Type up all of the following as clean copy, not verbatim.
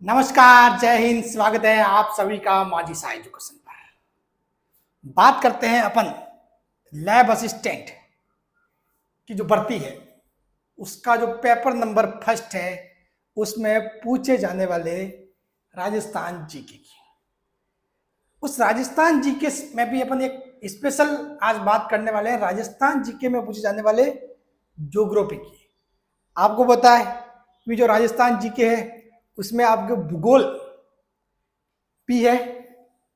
नमस्कार, जय हिंद। स्वागत है आप सभी का माझी सा एजुकेशन पर। बात करते हैं अपन लैब असिस्टेंट की जो भर्ती है उसका जो पेपर नंबर फर्स्ट है उसमें पूछे जाने वाले राजस्थान जीके की। उस राजस्थान जीके में भी अपन एक स्पेशल आज बात करने वाले हैं। राजस्थान जीके में पूछे जाने वाले ज्योग्राफी की। आपको पता है कि जो राजस्थान जीके है उसमें आपके भूगोल भी है,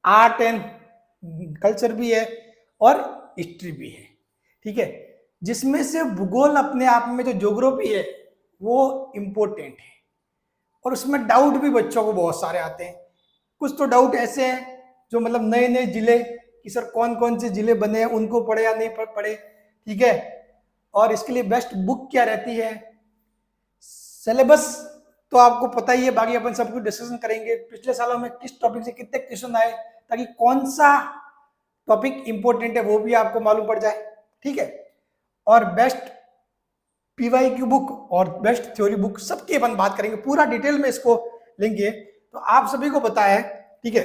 आर्ट एंड कल्चर भी है और हिस्ट्री भी है। ठीक है, जिसमें से भूगोल अपने आप में जो ज्योग्राफी है वो इम्पोर्टेंट है और उसमें डाउट भी बच्चों को बहुत सारे आते हैं। कुछ तो डाउट ऐसे हैं जो मतलब नए नए जिले कि सर कौन कौन से जिले बने हैं, उनको पढ़े या नहीं पढ़े। ठीक है, और इसके लिए बेस्ट बुक क्या रहती है, सिलेबस तो आपको पता ही है। बाकी अपन सब कुछ डिस्कशन करेंगे पिछले सालों में किस टॉपिक से कितने क्वेश्चन आए, ताकि कौन सा टॉपिक इंपॉर्टेंट है वो भी आपको मालूम पड़ जाए। ठीक है, और बेस्ट पीवाई की बुक और बेस्ट थ्योरी बुक सबकी अपन बात करेंगे, पूरा डिटेल में इसको लेंगे। तो आप सभी को पता है, ठीक है,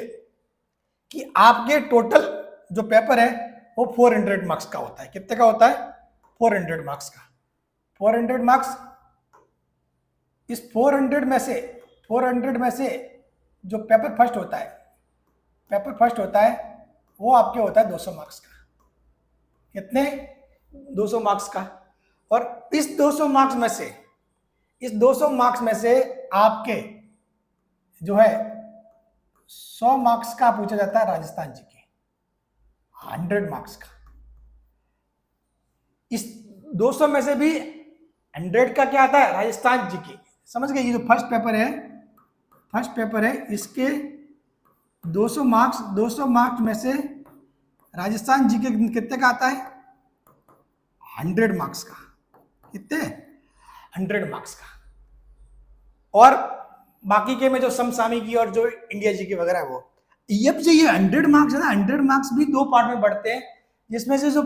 कि आपके टोटल जो पेपर है वो 400 मार्क्स का होता है। कितने का होता है? 400 मार्क्स का। 400 मार्क्स, इस 400 में से जो पेपर फर्स्ट होता है वो आपके होता है 200 मार्क्स का। कितने? 200 मार्क्स का। और इस 200 मार्क्स में से आपके जो है 100 मार्क्स का पूछा जाता है राजस्थान जी के, 100 मार्क्स का। इस 200 में से भी 100 का क्या आता है? राजस्थान जी के। समझ गए? ये जो फर्स्ट पेपर है इसके 200 मार्क्स में से राजस्थान जी के कितने का आता है? 100 मार्क्स का। कितने? 100 मार्क्स का। और बाकी के में जो समसामयिकी और जो इंडिया जी के वगैरह है वो ये 100 मार्क्स है ना, 100 मार्क्स भी दो पार्ट में बढ़ते हैं, जिसमें से जो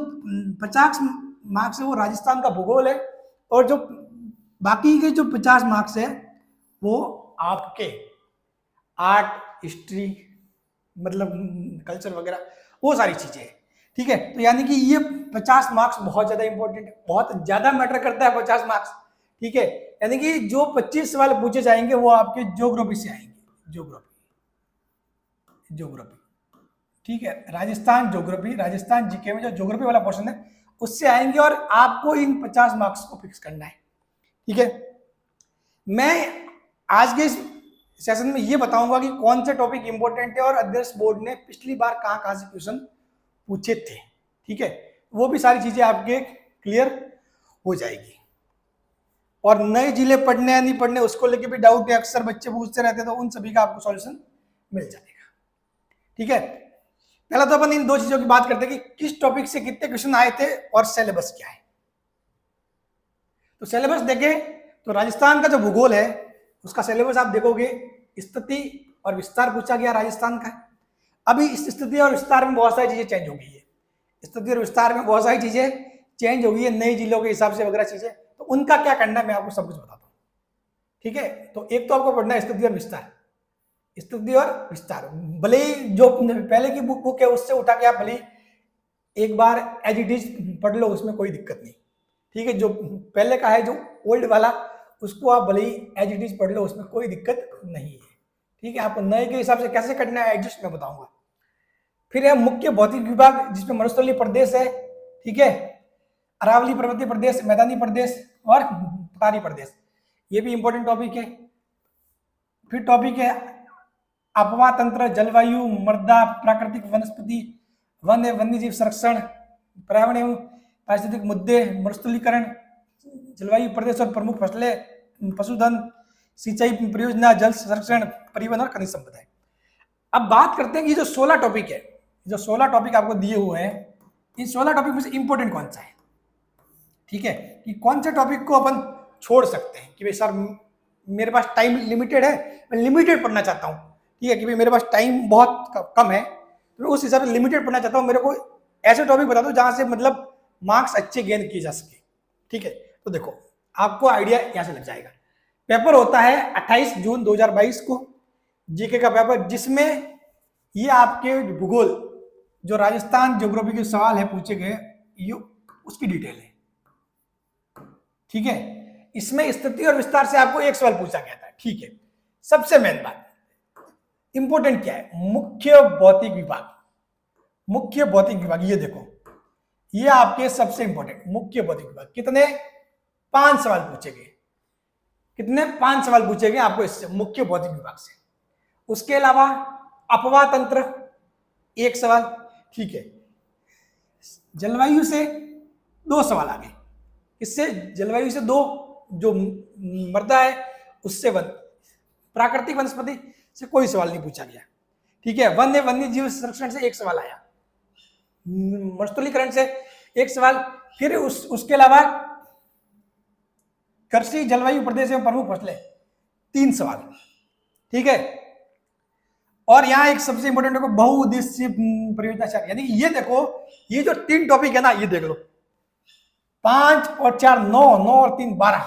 50 मार्क्स है वो राजस्थान का भूगोल है और जो बाकी के जो 50 मार्क्स है वो आपके आर्ट, हिस्ट्री, मतलब कल्चर वगैरह, वो सारी चीजें हैं। ठीक है, तो यानी कि ये 50 मार्क्स बहुत ज्यादा इंपॉर्टेंट है, बहुत ज्यादा मैटर करता है 50 मार्क्स। ठीक है, यानी कि जो 25 सवाल पूछे जाएंगे वो आपके ज्योग्राफी से आएंगे। ज्योग्राफी, ठीक है, राजस्थान जीके में जो ज्योग्राफी वाला पोर्शन है उससे आएंगे और आपको इन 50 मार्क्स को फिक्स करना है। ठीक है, मैं आज के इस सेशन में ये बताऊंगा कि कौन से टॉपिक इंपॉर्टेंट है और अध्यक्ष बोर्ड ने पिछली बार कहां से क्वेश्चन पूछे थे। ठीक है, वो भी सारी चीजें आपके क्लियर हो जाएगी। और नए जिले पढ़ने या नहीं पढ़ने उसको लेके भी डाउट है, अक्सर बच्चे पूछते रहते हैं, तो उन सभी का आपको सॉल्यूशन मिल जाएगा। ठीक है, पहला तो अपन इन दो चीजों की बात करते हैं कि किस टॉपिक से कितने क्वेश्चन आए थे और सिलेबस क्या है। तो सिलेबस देखें तो राजस्थान का जो भूगोल है उसका सिलेबस आप देखोगे, स्थिति और विस्तार पूछा गया राजस्थान का। अभी इस स्थिति और विस्तार में बहुत सारी चीजें चेंज हो गई है। स्थिति और विस्तार में बहुत सारी चीजें चेंज हो गई है, नए जिलों के हिसाब से वगैरह चीजें, तो उनका क्या करना है मैं आपको सब कुछ बताता हूँ। ठीक है, तो एक तो आपको पढ़ना है स्थिति और विस्तार। स्थिति और विस्तार भले ही जो पहले की बुक है उससे उठा के आप भले एक बार एज इट इज पढ़ लो, उसमें कोई दिक्कत नहीं। ठीक है, जो पहले का है जो ओल्ड वाला उसको आप भले ही एज इट इज पढ़ लो, उसमें कोई दिक्कत नहीं है। ठीक है, आपको नए के हिसाब से कैसे करना है एडजस्ट मैं बताऊंगा। फिर है मुख्य भौतिक विभाग, जिसमें मरुस्थलीय प्रदेश है, ठीक है, अरावली पर्वतीय प्रदेश, मैदानी प्रदेश और पठारी प्रदेश, ये भी इंपॉर्टेंट टॉपिक है। फिर टॉपिक है अपवा तंत्र, जलवायु, मृदा, प्राकृतिक वनस्पति, वन्य जीव संरक्षण, पर्यावरण एवं पारिस्थितिक मुद्दे, मरुस्थलीकरण, जलवायु प्रदेश और प्रमुख फसलें, पशुधन, सिंचाई परियोजना, जल संरक्षण, परिवहन और खनिज संपदा। अब बात करते हैं कि जो 16 टॉपिक है, जो 16 टॉपिक आपको दिए हुए हैं, इन 16 टॉपिक में से इंपॉर्टेंट कौन सा है। ठीक है, कि कौन से टॉपिक को अपन छोड़ सकते हैं कि भाई सर मेरे पास टाइम लिमिटेड है, मैं लिमिटेड पढ़ना चाहता हूँ। ठीक है, कि भाई मेरे पास टाइम बहुत कम है, तो उस हिसाब से लिमिटेड पढ़ना चाहता हूँ, मेरे को ऐसे टॉपिक बता दो जहां से मतलब मार्क्स अच्छे गेन किए जा सके। ठीक है, तो देखो आपको आइडिया यहां से लग जाएगा। पेपर होता है 28 जून 2022 को, जीके का पेपर, जिसमें ये आपके भूगोल जो राजस्थान ज्योग्राफी के सवाल है पूछे गए, ये उसकी डिटेल है। ठीक है, इसमें स्थिति और विस्तार से आपको एक सवाल पूछा गया था। ठीक है, सबसे मेन बात इंपॉर्टेंट क्या है, मुख्य भौतिक विभाग। मुख्य भौतिक विभाग, ये देखो, ये आपके सबसे इंपॉर्टेंट मुख्य भौतिक विभाग। कितने? 5 सवाल पूछे गए। कितने? 5 सवाल पूछे गए आपको इससे, मुख्य भौतिक विभाग से। उसके अलावा अपवाह तंत्र 1 सवाल। ठीक है, जलवायु से 2 सवाल आ गए। इससे जलवायु से 2, जो मृदा है उससे 1, प्राकृतिक वनस्पति से कोई सवाल नहीं पूछा गया। ठीक है, वन्य जीव संरक्षण से 1 सवाल आया, मरुस्थलीकरण से 1 सवाल। फिर उसके अलावा कृषि जलवायु प्रदेश में प्रमुख फसलें 3 सवाल। ठीक है, और यहाँ एक सबसे इंपॉर्टेंट देखो, बहुउद्देशीय परियोजना 4। यानी कि ये देखो, ये जो 3 टॉपिक है ना, ये देख लो, 5 और 4 9, 9 और 3 12,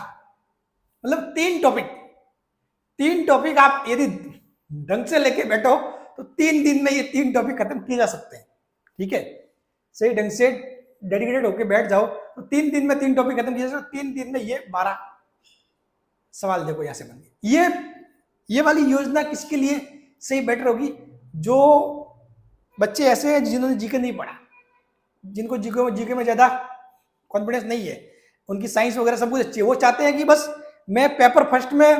मतलब 3 टॉपिक आप यदि ढंग से लेके बैठो तो 3 दिन में ये 3 टॉपिक खत्म किए जा सकते हैं। ठीक है, सही ढंग से डेडिकेटेड होके बैठ जाओ तो 3 दिन में 3 टॉपिक खत्म किए जा सकते। 3 दिन में ये 12 सवाल देखो यहां से बन गए। ये वाली योजना किसके लिए सही बेटर होगी? जो बच्चे ऐसे हैं जिन्होंने जीके नहीं पढ़ा, जिनको जीके में ज्यादा कॉन्फिडेंस नहीं है, उनकी साइंस वगैरह सब कुछ अच्छी है, वो चाहते हैं कि बस मैं पेपर फर्स्ट में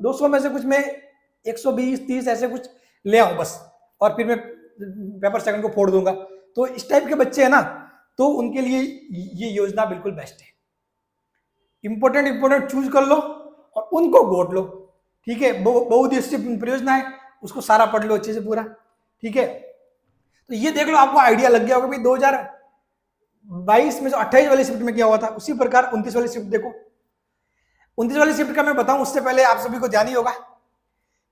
200 में से कुछ मैं 120 30 ऐसे कुछ ले आऊं बस, और फिर मैं पेपर सेकंड को फोड़ दूंगा। तो इस टाइप के बच्चे हैं ना, तो उनके लिए ये योजना बिल्कुल बेस्ट है। इंपॉर्टेंट चूज कर लो और उनको गोट लो। ठीक है, बहुउद्देशीय परियोजना है, उसको सारा पढ़ लो अच्छे से पूरा। ठीक है, तो ये देख लो, आपको आइडिया लग गया होगा भाई 2022 में जो 28 वाली शिफ्ट में क्या हुआ था, उसी प्रकार 29 वाली शिफ्ट देखो। 29 वाली शिफ्ट का मैं बताऊं उससे पहले आप सभी को ध्यान ही होगा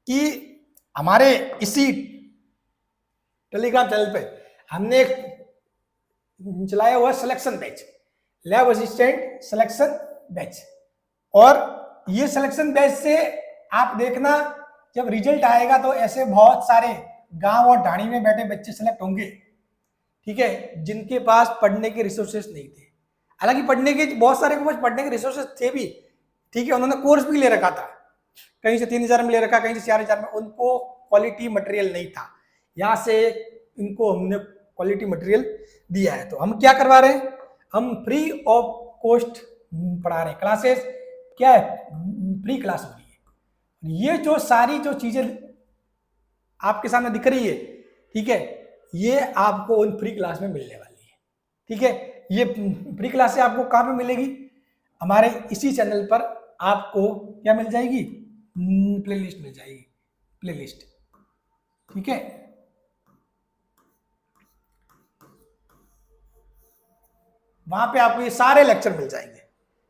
कि हमारे इसी टेलीग्राम चैनल पे हमने एक चलाया हुआ selection batch, lab assistant selection batch. और ये सिलेक्शन बैच से आप देखना, जब रिजल्ट आएगा तो ऐसे बहुत सारे गांव और ढाणी में बैठे बच्चे सेलेक्ट होंगे। ठीक है, जिनके पास पढ़ने के रिसोर्सेस नहीं थे। हालांकि पढ़ने के बहुत सारे के पास पढ़ने के रिसोर्सेस थे भी। ठीक है, उन्होंने कोर्स भी ले रखा था, कहीं से 3000 में ले रखा, कहीं से 4000 में, उनको क्वालिटी मटेरियल नहीं था। यहाँ से इनको हमने क्वालिटी मटेरियल दिया है। तो हम क्या करवा रहे हैं, हम फ्री ऑफ कॉस्ट पढ़ा रहे हैं। क्लासेस क्या है, फ्री क्लास हो रही है। ये जो सारी जो चीजें आपके सामने दिख रही है, ठीक है, ये आपको उन फ्री क्लास में मिलने वाली है। ठीक है, ये फ्री क्लास से आपको कहाँ पे मिलेगी? हमारे इसी चैनल पर आपको क्या मिल जाएगी? प्लेलिस्ट मिल जाएगी, प्लेलिस्ट। ठीक है, वहां पे आपको ये सारे लेक्चर मिल जाएंगे,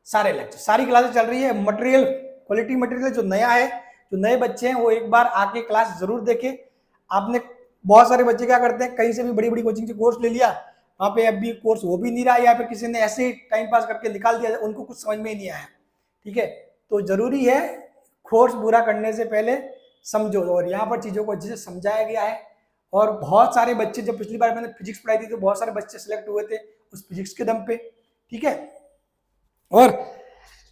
सारे लेक्चर, सारी क्लासेस चल रही है। मटेरियल, क्वालिटी मटेरियल जो नया है, जो नए बच्चे हैं वो एक बार आके क्लास जरूर देखें। आपने बहुत सारे बच्चे क्या करते हैं, कहीं से भी बड़ी बड़ी कोचिंग से कोर्स ले लिया, वहां पे अभी कोर्स हो भी नहीं रहा, या फिर किसी ने ऐसे ही टाइम पास करके निकाल दिया, उनको कुछ समझ में ही नहीं आया। ठीक है, तो जरूरी है कोर्स पूरा करने से पहले समझो, और यहाँ पर चीजों को अच्छे से समझाया गया है। और बहुत सारे बच्चे, जब पिछली बार मैंने फिजिक्स पढ़ाई थी तो बहुत सारे बच्चे सिलेक्ट हुए थे उस फिजिक्स के दम पे। ठीक है, और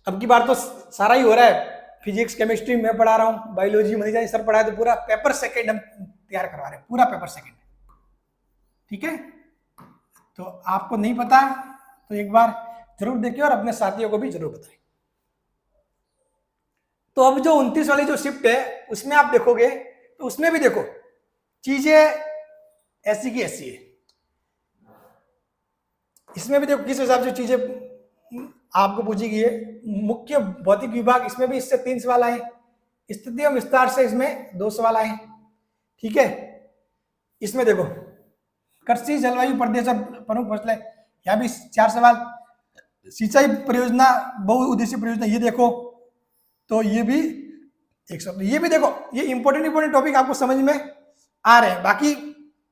अब की बार तो सारा ही हो रहा है, फिजिक्स केमिस्ट्री मैं पढ़ा रहा हूँ, बायोलॉजी मनीष जी सर पढ़ा है, तो पूरा पेपर सेकंड हम तैयार करवा रहे हैं, पूरा पेपर सेकंड। ठीक है, तो आपको नहीं पता तो एक बार जरूर देखिए और अपने साथियों को भी जरूर बताएं। तो अब जो 29 वाली जो शिफ्ट है उसमें आप देखोगे तो उसमें भी देखो चीजें ऐसी की ऐसी है। इसमें भी देखो किस हिसाब से चीजें आपको पूछी गई है। मुख्य भौतिक विभाग, इसमें भी इससे 3 सवाल आए। स्थिति और विस्तार से इसमें 2 सवाल आए। ठीक है, इसमें देखो कृषि जलवायु प्रदेश और प्रमुख फसलें, यहाँ भी 4 सवाल। सिंचाई परियोजना, बहुउद्देशीय परियोजना, ये देखो तो ये भी 1 सवाल। ये भी देखो, ये इंपॉर्टेंट टॉपिक आपको समझ में आ रहे हैं। बाकी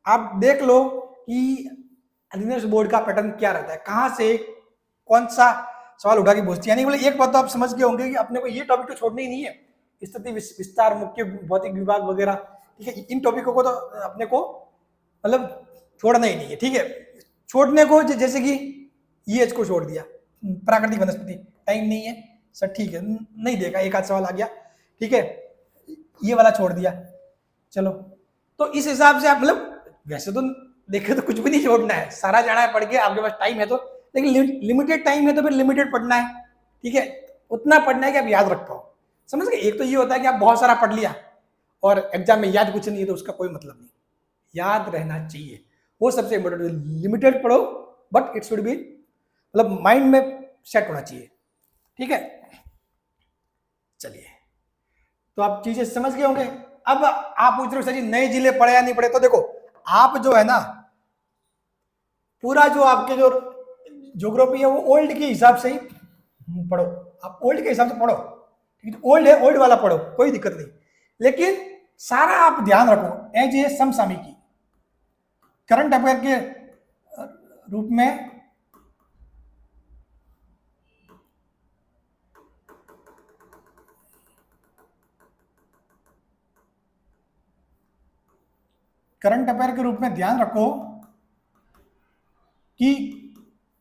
आप देख लो कि एग्जामिनेशन बोर्ड का पैटर्न क्या रहता है, कहाँ से कौन सा सवाल उठा के पूछती है। यानी बोले एक बात तो आप समझ गए होंगे कि अपने को ये टॉपिक तो छोड़ना ही नहीं है, स्थिति विस्तार, मुख्य भौतिक विभाग वगैरह, ठीक है। इन टॉपिकों को तो अपने को मतलब छोड़ना ही नहीं है, ठीक है। छोड़ने को जैसे कि ये को छोड़ दिया, प्राकृतिक वनस्पति, टाइम नहीं है सर, ठीक है, नहीं देखा, एक आध सवाल आ गया, ठीक है, ये वाला छोड़ दिया, चलो। तो इस हिसाब से आप मतलब वैसे तो देखे तो कुछ भी नहीं छोड़ना है, सारा जाना है पढ़ के, आपके पास टाइम है तो, लेकिन लिमिटेड टाइम है तो फिर लिमिटेड पढ़ना है, ठीक है। उतना पढ़ना है कि आप याद रख पाओ, समझ गए। एक तो ये होता है कि आप बहुत सारा पढ़ लिया और एग्जाम में याद कुछ नहीं है, तो उसका कोई मतलब नहीं, याद रहना चाहिए, वो सबसे इम्पोर्टेंट। लिमिटेड पढ़ो बट इट शुड बी मतलब माइंड में सेट होना चाहिए, ठीक है। चलिए, तो आप चीजें समझ गए होंगे। अब आप पूछ रहे हो सर जी नए जिले पढ़े या नहीं पढ़े, तो देखो आप जो है ना पूरा जो आपके जो ज्योग्राफी है वो ओल्ड के हिसाब से ही पढ़ो, आप ओल्ड के हिसाब से पढ़ो, ठीक है। ओल्ड है, ओल्ड वाला पढ़ो, कोई दिक्कत नहीं, लेकिन सारा आप ध्यान रखो एज ए समसामयिकी, करंट अफेयर के रूप में। करंट अफेयर के रूप में ध्यान रखो कि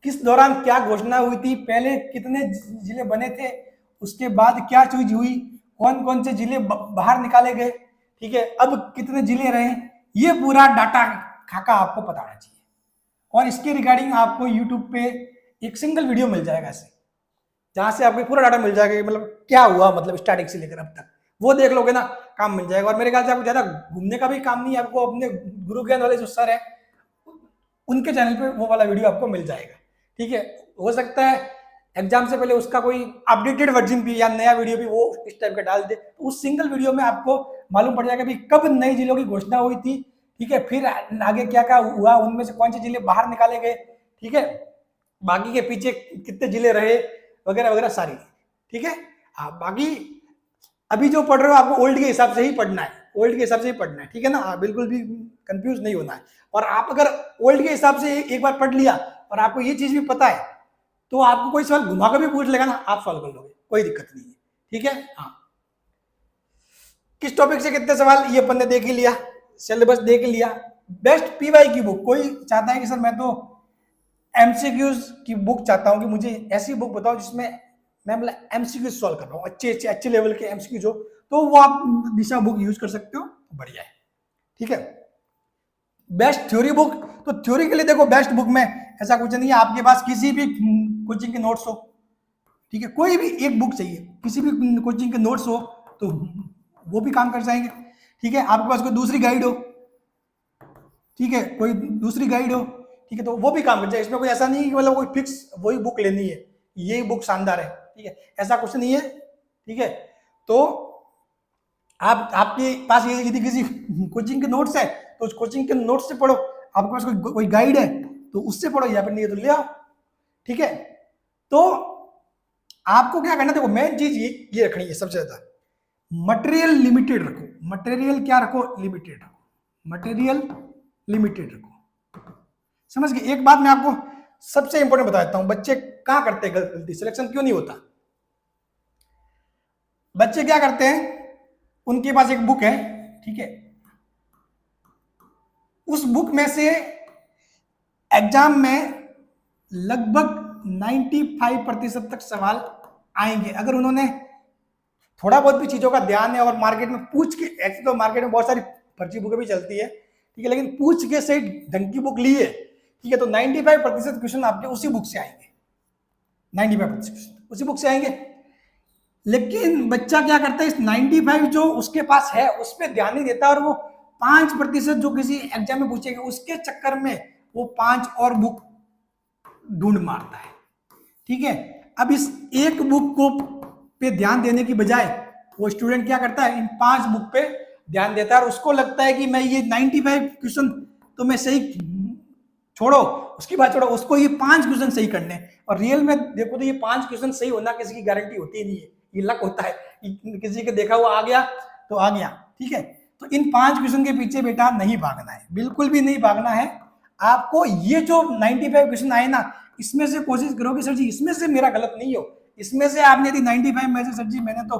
किस दौरान क्या घोषणा हुई थी, पहले कितने जिले बने थे, उसके बाद क्या चीज हुई, कौन कौन से जिले बाहर निकाले गए, ठीक है, अब कितने जिले रहे, ये पूरा डाटा खाका आपको पता होना चाहिए। और इसके रिगार्डिंग आपको यूट्यूब पे एक सिंगल वीडियो मिल जाएगा ऐसे, जहां से आपको पूरा डाटा मिल जाएगा, मतलब क्या हुआ, मतलब स्टार्टिंग से लेकर अब तक, वो देख लोगे ना, काम मिल जाएगा। और मेरे ख्याल से आपको ज्यादा घूमने का भी काम नहीं है, आपको अपने गुरु ज्ञान वाले जो सर है उनके चैनल पे वो वाला वीडियो आपको मिल जाएगा, ठीक है। हो सकता है एग्जाम से पहले उसका कोई अपडेटेड वर्जन भी या नया वीडियो भी वो इस टाइप का डाल दे, तो उस सिंगल वीडियो में आपको मालूम पड़ जाएगा भी कब नए जिलों की घोषणा हुई थी, ठीक है, फिर आगे क्या क्या हुआ, उनमें से कौन से जिले बाहर निकाले गए, ठीक है, बाकी के पीछे कितने जिले रहे वगैरह वगैरह सारी, ठीक है। बाकी अभी जो पढ़ रहे हो आपको ओल्ड के हिसाब से ही पढ़ना है, ओल्ड के हिसाब से ही पढ़ना है, ठीक है ना, बिल्कुल भी कंफ्यूज नहीं होना है। और आप अगर ओल्ड के हिसाब से एक बार पढ़ लिया और आपको ये चीज भी पता है, तो आपको कोई सवाल घुमा कर भी पूछ लेगा ना, आप सॉल्व कर लोगे, कोई दिक्कत नहीं है, ठीक है। हाँ, किस टॉपिक से कितने सवाल ये अपन ने देख ही लिया, सिलेबस देख लिया। बेस्ट पीवाई की बुक, कोई चाहता है कि सर मैं तो एमसीक्यूज की बुक चाहता हूं, कि मुझे ऐसी बुक बताओ जिसमें मैं मतलब एमसीक्यूज सॉल्व कर रहा हूँ, अच्छे लेवल के एमसीक्यूज हो, तो वो आप दिशा बुक यूज कर सकते हो, बढ़िया है, ठीक है। बेस्ट थ्योरी बुक, तो थ्योरी के लिए देखो बेस्ट बुक में ऐसा कुछ नहीं है, आपके पास किसी भी कोचिंग के नोट्स हो, ठीक है, कोई भी एक बुक चाहिए, किसी भी कोचिंग के नोट्स हो तो वो भी काम कर जाएंगे, ठीक है। आपके पास कोई दूसरी गाइड हो, ठीक है, कोई दूसरी गाइड हो, ठीक है, तो वो भी काम कर जाएगा। इसमें कोई ऐसा नहीं कि मतलब कोई फिक्स वही बुक लेनी है, ये बुक शानदार है, ठीक है, ऐसा कुछ नहीं है, ठीक है। तो आपके पास ये यदि किसी कोचिंग के नोट्स है तो उस कोचिंग के नोट्स से पढ़ो, आपके पास कोई गाइड है तो उससे पढ़ो, या फिर नहीं तो ले आओ, ठीक है। तो आपको क्या करना है, देखो मेन चीज ये रखनी है सबसे ज्यादा, मटेरियल लिमिटेड रखो, मटेरियल क्या रखो, लिमिटेड रखो, मटेरियल लिमिटेड रखो, समझ गए। एक बात मैं आपको सबसे इंपॉर्टेंट बता देता हूं, बच्चे कहां करते हैं गलती, सिलेक्शन क्यों नहीं होता। बच्चे क्या करते हैं, उनके पास एक बुक है, ठीक है, उस बुक में से एग्जाम में लगभग 95% तक सवाल आएंगे, अगर उन्होंने थोड़ा बहुत भी चीजों का ध्यान है और मार्केट में पूछ के, ऐसे तो मार्केट में बहुत सारी फर्जी बुकें भी चलती है, ठीक है, लेकिन पूछ के सही ढंग की बुक ली है, ठीक है, तो 95% क्वेश्चन आपके उसी बुक से आएंगे, 95% उसी बुक से आएंगे। लेकिन बच्चा क्या करता है, इस 95 जो उसके पास है उस पर ध्यान नहीं देता, और वो 5% जो किसी एग्जाम में पूछेगा उसके चक्कर में वो 5 और बुक ढूंढ मारता है, ठीक है। अब इस एक बुक को पे ध्यान देने की बजाय वो स्टूडेंट क्या करता है, इन 5 बुक पे ध्यान देता है, और उसको लगता है कि मैं ये 95 क्वेश्चन तो मैं सही छोड़ो, उसकी बात छोड़ो, उसको ये 5 क्वेश्चन सही करने, और रियल में देखो तो ये 5 क्वेश्चन सही होना किसी की गारंटी होती नहीं है, ये लक होता है, किसी के देखा हुआ आ गया तो आ गया, ठीक है। तो इन 5 क्वेश्चन के पीछे बेटा नहीं भागना है, बिल्कुल भी नहीं भागना है आपको। ये जो 95 क्वेश्चन आए ना, इसमें से कोशिश करो कि सर जी इसमें से मेरा गलत नहीं हो, इसमें से आपने यदि 95 में से सर जी मैंने तो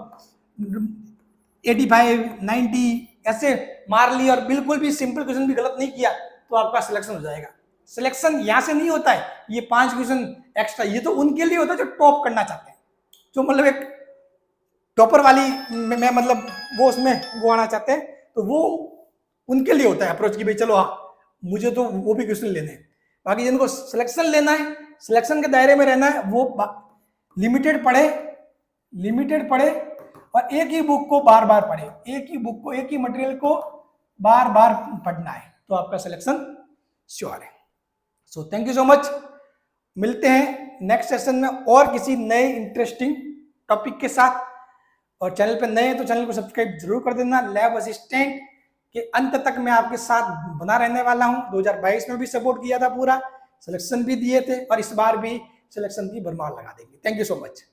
85, 90 ऐसे मार ली और बिल्कुल भी सिंपल क्वेश्चन भी गलत नहीं किया तो आपका सिलेक्शन हो जाएगा। सिलेक्शन यहाँ से नहीं होता है, ये 5 क्वेश्चन एक्स्ट्रा ये तो उनके लिए होता है जो टॉप करना चाहते हैं, जो मतलब एक टॉपर वाली में मतलब वो उसमें वो आना चाहते हैं, तो वो उनके लिए होता है अप्रोच की भाई चलो हाँ मुझे तो वो भी क्वेश्चन लेने हैं। बाकी जिनको सिलेक्शन लेना है, सिलेक्शन के दायरे में रहना है, वो लिमिटेड पढ़े और एक ही बुक को बार बार पढ़े, एक ही बुक को, एक ही मटेरियल को बार बार पढ़ना है, तो आपका सिलेक्शन श्योर है। So thank you so much, मिलते हैं नेक्स्ट सेशन में और किसी नए इंटरेस्टिंग टॉपिक के साथ। और चैनल पे नए हैं तो चैनल को सब्सक्राइब जरूर कर देना। लैब असिस्टेंट के अंत तक मैं आपके साथ बना रहने वाला हूं। 2022 में भी सपोर्ट किया था पूरा, सिलेक्शन भी दिए थे और इस बार भी सिलेक्शन की भरमार लगा देंगे। Thank you so much.